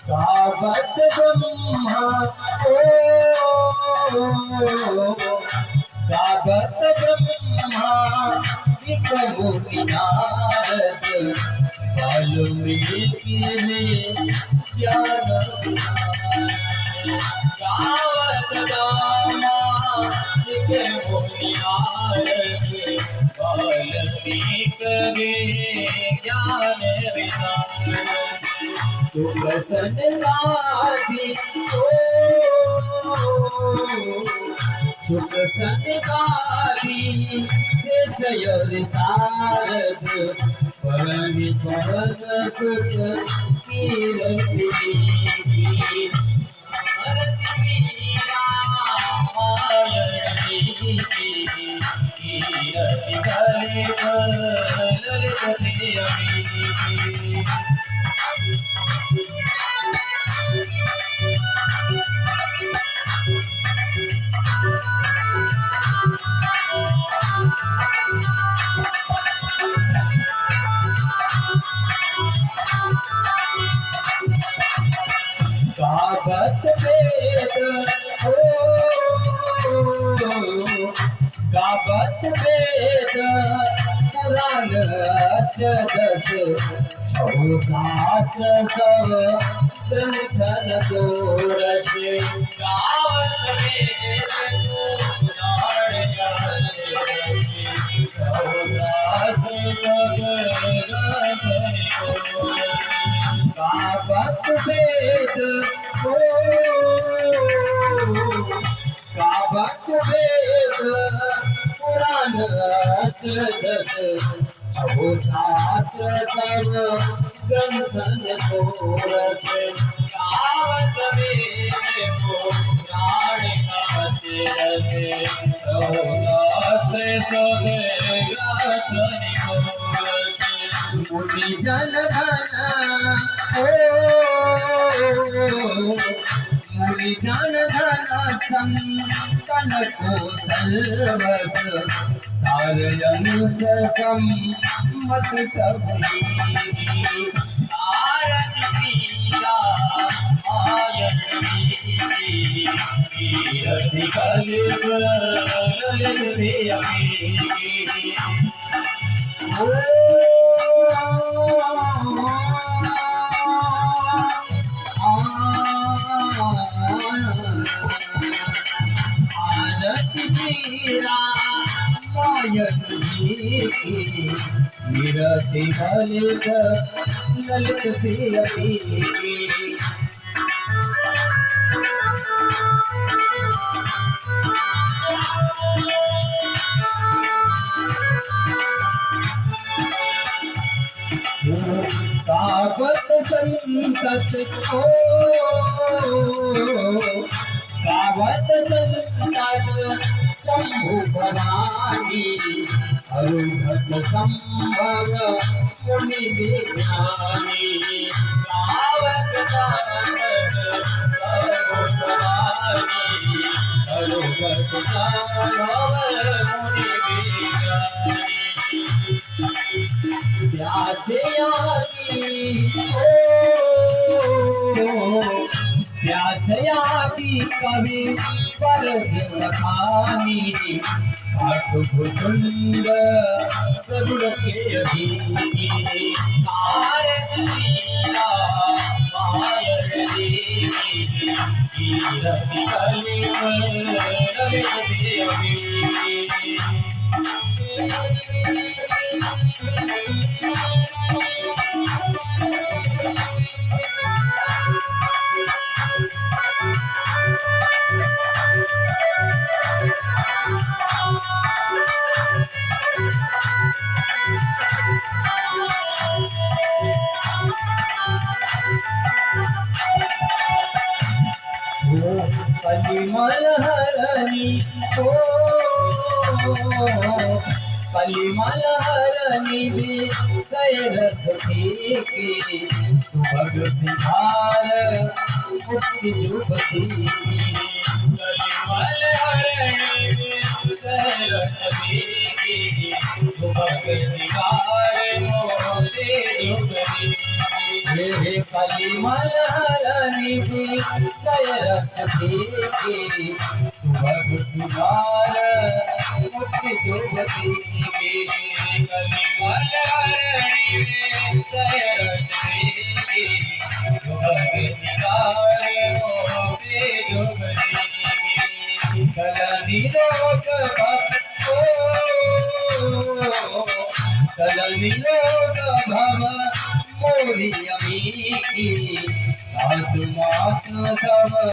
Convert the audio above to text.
सावत ब्रह्मा सावत ब्रह्मा विकमुनि नारद वाल्मीकि ज्ञान सावत ब्रह्मा विकमुनि नारद वाल्मीकि ज्ञान विशारद सुख सनकादि सुख सनकादि से सयर सारद परनि पवन सुत कीरति गावत वेद गावत वेद पुराण अष्टदश छौ शास्त्र सब ग्रंथन दोरस गावत वेद पुराण छौ शास्त्र सब गावत वेद गावत वेद पुराण अष्टदश छौ शास्त्र सब ग्रंथन दोरस गावत वेद पुराण अष्टदश छौ शास्त्र सब ग्रंथन दोरस मुनि जन धन मुनि जन धन संतन को सर्वस सारयन सम्मत सब आरती कीरति कलित आरती सीरा मायन कीरति कलित ललित से अपी गावत संतत को गावत संतत शंभु भवानी अरुभत संभव मुनि विज्ञानी गावत संतत शंभु भवानी अरुभत संभव मुनि विज्ञानी प्यासयादि कवि परज बखानी काटु भुसुंड प्रगुण के अधीनी आरती लीला मायर देवी कीरति कलित कलिमल हरनी कलिमल हरनी विषय रस की सुभग सिधार मुक्ति जुगती कलिमल हरणी सरस्वती की सुभग निवार मोते जुगती हे कलिमल हरणी की सरस्वती की सुभग सुधार मुक्ति जुगती कलिमल हरणी सरस्वती की सुभग निवार मोते जुगती कल निरोग कल निरोग भव मोरी अमी की साधु मात सब